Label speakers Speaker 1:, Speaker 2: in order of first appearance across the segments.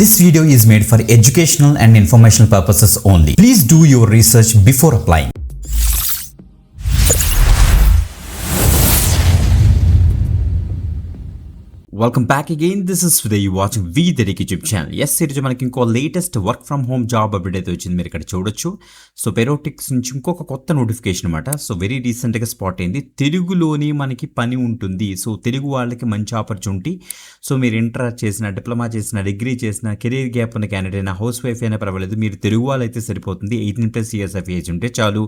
Speaker 1: This video is made for educational and informational purposes only. Please do your research before applying. Welcome back again. This is Sudhir, you watching V The Tech YouTube channel. Yes, ఈరోజు మనకి ఇంకో latest work from home job update అయితే వచ్చింది, మీరు ఇక్కడ చూడొచ్చు. So పెరోటిక్స్ నుంచి ఇంకొక కొత్త నోటిఫికేషన్ అనమాట. సో వెరీ రీసెంట్గా స్పాట్ అయింది. తెలుగులోని మనకి పని ఉంటుంది. సో తెలుగు వాళ్ళకి మంచి ఆపర్చునిటీ. సో మీరు ఇంటర్ చేసిన, డిప్లొమా చేసిన, డిగ్రీ చేసిన, కెరీర్ గ్యాప్ ఉన్న క్యాండిడేట్ అయినా, హౌస్ వైఫ్ అయినా పర్వాలేదు, మీరు తెలుగు వాళ్ళు అయితే సరిపోతుంది. 18+ years ఆఫ్ ఏజ్ ఉంటే చాలు,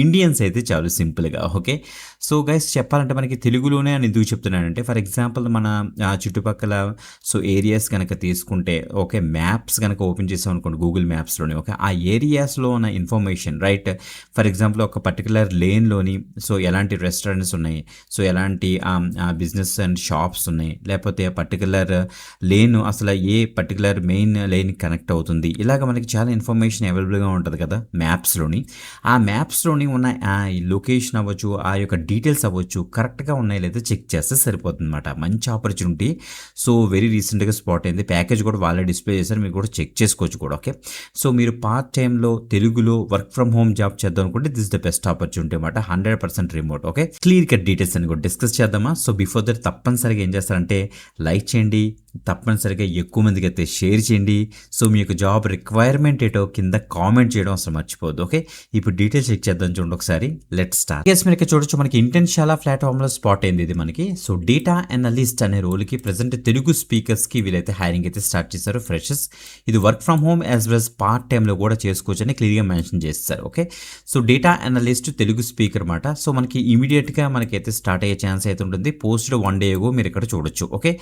Speaker 1: ఇండియన్స్ అయితే చాలు, సింపుల్గా. ఓకే, సో గైస్ చెప్పాలంటే మనకి తెలుగులోనే అని ఎందుకు చెప్తున్నానంటే, ఫర్ ఎగ్జాంపుల్ మన చుట్టుపక్కల సో ఏరియాస్ కనుక తీసుకుంటే, ఓకే, మ్యాప్స్ కనుక ఓపెన్ చేసాం అనుకోండి గూగుల్ మ్యాప్స్లోని, ఓకే, ఆ ఏరియాస్లో ఉన్న ఇన్ఫర్మేషన్, రైట్, ఫర్ ఎగ్జాంపుల్ ఒక పర్టికులర్ లేన్లోని సో ఎలాంటి రెస్టారెంట్స్ ఉన్నాయి, సో ఎలాంటి బిజినెస్ అండ్ షాప్స్ ఉన్నాయి, లేకపోతే పర్టికులర్ లేన్ అసలు ఏ పర్టికులర్ మెయిన్ లేన్ కనెక్ట్ అవుతుంది, ఇలాగ మనకి చాలా ఇన్ఫర్మేషన్ అవైలబుల్గా ఉంటుంది కదా మ్యాప్స్లోని. ఆ మ్యాప్స్లోని ఉన్న ఆ లొకేషన్ అవ్వచ్చు, ఆ యొక్క డీటెయిల్స్ అవ్వచ్చు, కరెక్ట్గా ఉన్నాయి లేదా చెక్ చేస్తే సరిపోతుంది అనమాట. మంచి ఆపర్చునిటీ. సో వెరీ రీసెంట్గా స్పాట్ అయింది. ప్యాకేజ్ కూడా వాళ్ళే డిస్ప్లే చేశారు, మీరు కూడా చెక్ చేసుకోవచ్చు కూడా. ఓకే, సో మీరు పార్ట్ టైంలో తెలుగులో వర్క్ ఫ్రమ్ హోమ్ జాబ్ చేద్దాం అనుకుంటే దిస్ ద బెస్ట్ ఆపర్చునిటీ అనమాట. 100% remote. Okay, clear cut details అని కూడా డిస్కస్ చేద్దామా. సో బిఫోర్ దట్ తప్పనిసరిగా ఏం చేస్తారంటే లైక్ చేయండి, తప్పనిసరిగా ఎక్కువ మందికి అయితే షేర్ చేయండి. సో మీ యొక్క జాబ్ రిక్వైర్మెంట్ ఏటో కింద కామెంట్ చేయడం అసలు మర్చిపోద్దు. ఓకే, ఇప్పుడు డీటెయిల్స్ చెక్ చేద్దాం చూడండి ఒకసారి. Let start. కేసు మీరు ఇక్కడ చూడొచ్చు, మనకి ఇంటెన్షియల్ ప్లాట్ఫామ్లో స్పాట్ అయింది ఇది మనకి. సో డేటా అనలిస్ట్ అనే రోల్కి ప్రజెంట్ తెలుగు స్పీకర్స్కి వీళ్ళైతే హైరింగ్ అయితే స్టార్ట్ చేశారు, ఫ్రెషర్స్. ఇది work from home as well as part టైంలో కూడా చేసుకోవచ్చు అని క్లియర్గా మెన్షన్ చేస్తారు. Okay, so data analyst Telugu speaker అనమాట. సో మనకి ఇమీడియట్గా మనకైతే స్టార్ట్ అయ్యే ఛాన్స్ అయితే ఉంటుంది. పోస్ట్ 1 day ago మీరు ఇక్కడ చూడొచ్చు. ఓకే,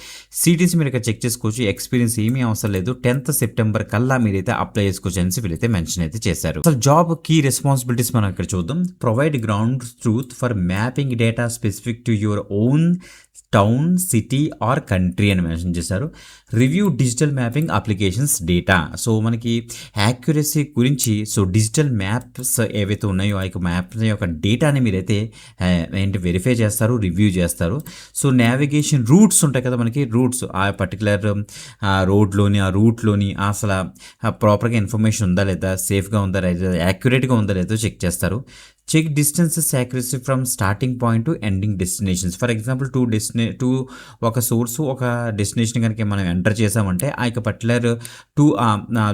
Speaker 1: సిటీస్ మీరు ఇక్కడ చెక్ చేసుకోవచ్చు. ఎక్స్పీరియన్స్ ఏమీ అవసరం లేదు. 10th September కల్లా మీరైతే అప్లై చేసుకోవచ్చు అని వీళ్ళైతే మెన్షన్ అయితే చేశారు. అసలు జాబ్ కీ రెస్పాన్సిబిలిటీస్ మనం ఇక్కడ చూద్దాం. Provide ground truth for mapping data specific to your own town, city or country అని మెన్షన్ చేశారు. Review digital mapping applications data. So మనకి యాక్యురసీ గురించి, సో డిజిటల్ మ్యాప్స్ ఏవైతే ఉన్నాయో ఆ యొక్క మ్యాప్స్ యొక్క డేటాని మీరైతే ఏంటి వెరిఫై చేస్తారు, రివ్యూ చేస్తారు. సో నావిగేషన్ రూట్స్ ఉంటాయి కదా మనకి, రూట్స్ ఆ పర్టికులర్ రోడ్లోని, ఆ రూట్లోని అసలు ప్రాపర్గా ఇన్ఫర్మేషన్ ఉందా లేదా, సేఫ్గా ఉందా లేదా, యాక్యురేట్గా ఉందా లేదో చెక్ చేస్తారు. Check distances accuracy from starting point to ending destinations. For example to ఒక సోర్స్, ఒక డెస్టినేషన్ కనుక మనం ఎంటర్ చేసామంటే ఆ యొక్క పర్టికులర్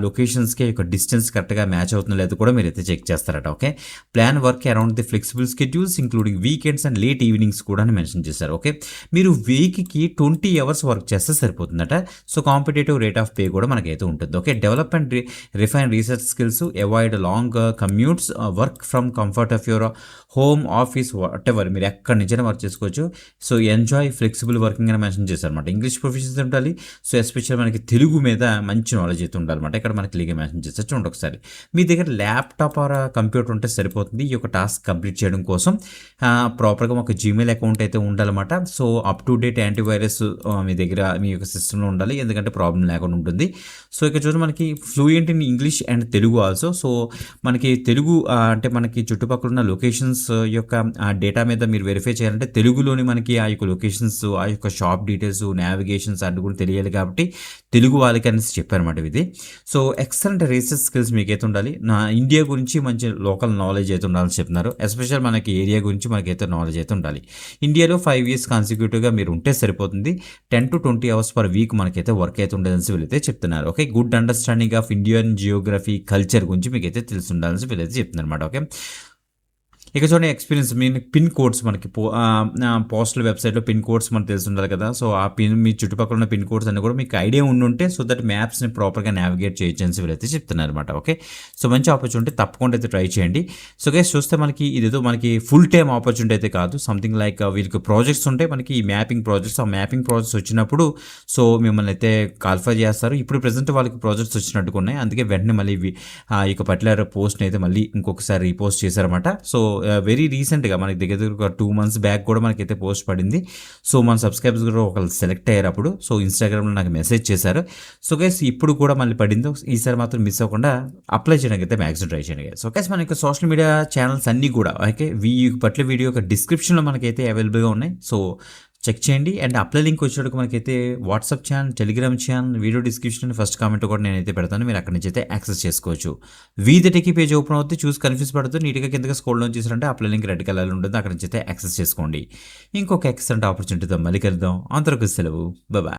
Speaker 1: లొకేషన్స్కి యొక్క డిస్టెన్స్ కరెక్ట్గా మ్యాచ్ అవుతుందో లేదో కూడా మీరైతే చెక్ చేస్తారట. Okay, plan work around the flexible schedules including weekends and late evenings కూడా మెన్షన్ చేశారు. ఓకే, మీరు వీక్కి 20 hours వర్క్ చేస్తే సరిపోతుందట. So competitive rate of pay కూడా మనకైతే ఉంటుంది. Okay, develop and refine research skills, avoid long commutes, work from comfort of your home, office, whatever, మీరు ఎక్కడి నుంచైనా వర్క్ చేసుకోవచ్చు. సో ఎంజాయ్ ఫ్లెక్సిబుల్ వర్కింగ్ అని మెన్షన్ చేశారనమాట. ఇంగ్లీష్ ప్రొఫెషన్స్ ఉండాలి. సో ఎస్పెషల్ మనకి తెలుగు మీద మంచి నాలెడ్జ్ అయితే ఉండాలన్నమాట. ఇక్కడ మనకి క్లియర్గా మెన్షన్ చేస్తారు. చూడండి ఒకసారి, మీ దగ్గర ల్యాప్టాప్ ఆర్ కంప్యూటర్ ఉంటే సరిపోతుంది ఈ యొక్క టాస్క్ కంప్లీట్ చేయడం కోసం. ప్రాపర్గా ఒక జీమెయిల్ అకౌంట్ అయితే ఉండాలన్నమాట. So up to date antivirus మీ దగ్గర మీ యొక్క సిస్టంలో ఉండాలి, ఎందుకంటే ప్రాబ్లం లేకుండా ఉంటుంది. సో ఇక్కడ చూడండి మనకి fluent in English and Telugu also. So మనకి తెలుగు అంటే మనకి చుట్టుపక్కల ఉన్న లొకేషన్స్ యొక్క డేటా మీద మీరు వెరిఫై చేయాలంటే తెలుగులోని మనకి ఆ యొక్క లొకేషన్స్, ఆ యొక్క షాప్ డీటెయిల్స్, నావిగేషన్స్ అన్ని కూడా తెలియాలి కాబట్టి తెలుగు వాళ్ళకి అనేసి చెప్పారన్నమాట ఇది. సో ఎక్సలెంట్ రీసెర్చ్ స్కిల్స్ మీకైతే ఉండాలి. ఇండియా గురించి మంచి లోకల్ నాలెడ్జ్ అయితే ఉండాలని చెప్తున్నారు. ఎస్పెషల్ మనకి ఏరియా గురించి మనకైతే నాలెడ్జ్ అయితే ఉండాలి. ఇండియాలో 5 years కాన్సిక్యూటివ్గా మీరు ఉంటే సరిపోతుంది. 10 to 20 hours per week మనకైతే వర్క్ అయితే ఉండదని వీళ్ళైతే చెప్తున్నారు. Okay, good understanding of Indian Geography, culture గురించి మీకైతే తెలిసి ఉండాలని వీళ్ళైతే చెప్తున్నారు అనమాట. ఓకే, ఇక చూడండి ఎక్స్పీరియన్స్, మీ పిన్ కోడ్స్ మనకి పోస్టల్ వెబ్సైట్లో పిన్ కోడ్స్ మనకు తెలిసి ఉండాలి కదా. సో ఆ పిన్, మీ చుట్టుపక్కల ఉన్న పిన్ కోడ్స్ అన్ని కూడా మీకు ఐడియా ఉండుంటే సో దట్ మ్యాప్స్ని ప్రాపర్గా నావిగేట్ చేయొచ్చు అని వీళ్ళైతే చెప్తున్నారు అనమాట. ఓకే, సో మంచి ఆపర్చునిటీ, తప్పకుండా అయితే ట్రై చేయండి. సో గైస్ చూస్తే మనకి ఇదేదో మనకి ఫుల్ టైమ్ ఆపర్చునిటీ అయితే కాదు. సంథింగ్ లైక్ వీళ్ళకి ప్రాజెక్ట్స్ ఉంటాయి మనకి, ఈ మ్యాపింగ్ ప్రాజెక్ట్స్. ఆ మ్యాపింగ్ ప్రాజెక్ట్స్ వచ్చినప్పుడు సో మిమ్మల్ని అయితే కాల్ఫై చేస్తారు. ఇప్పుడు ప్రెసెంట్ వాళ్ళకి ప్రాజెక్ట్స్ వచ్చినట్టుగా ఉన్నాయి, అందుకే వెంటనే మళ్ళీ ఈ యొక్క పర్టికులర్ పోస్ట్ని అయితే మళ్ళీ ఇంకొకసారి రీపోస్ట్ చేశారన్నమాట. సో వెరీ రీసెంట్గా మనకి దగ్గర ఒక 2 months బ్యాక్ కూడా మనకైతే పోస్ట్ పడింది. సో మన సబ్స్క్రైబర్స్ కూడా ఒకళ్ళు సెలెక్ట్ అయ్యారు అప్పుడు. సో ఇన్స్టాగ్రామ్లో నాకు మెసేజ్ చేశారు. సో గైస్ ఇప్పుడు కూడా మళ్ళీ పడింది. ఈసారి మాత్రం మిస్ అవ్వకుండా అప్లై చేయడానికి అయితే మ్యాక్సిమం ట్రై చేయండి. సో గైస్ మన యొక్క సోషల్ మీడియా ఛానల్స్ అన్నీ కూడా ఓకే పట్ల వీడియో యొక్క డిస్క్రిప్షన్లో మనకైతే అవైలబుల్గా ఉన్నాయి. సో చెక్ చేయండి. అండ్ అప్లై లింక్ వచ్చేటప్పటికి మనకైతే WhatsApp channel, Telegram channel, video description first comment కూడా నేనైతే పెడతాను. మీరు అక్కడి నుంచి అయితే యాక్సెస్ చేసుకోవచ్చు. V the techie page open అవుతుంది. చూసి కన్ఫ్యూజ్ పడుతూ నీట్‌గా కిందకి స్క్రోల్ డౌన్ చేశారంటే అప్లై లింక్ రెడ్ కలర్‌లో ఉంటుంది. అక్కడి నుంచి అయితే యాక్సెస్ చేసుకోండి. ఇంకొక ఎక్సలెంట్ ఆపర్చునిటీతో మళ్ళీ కలుద్దాం. అంతవరకు సెలవు. బాయ్.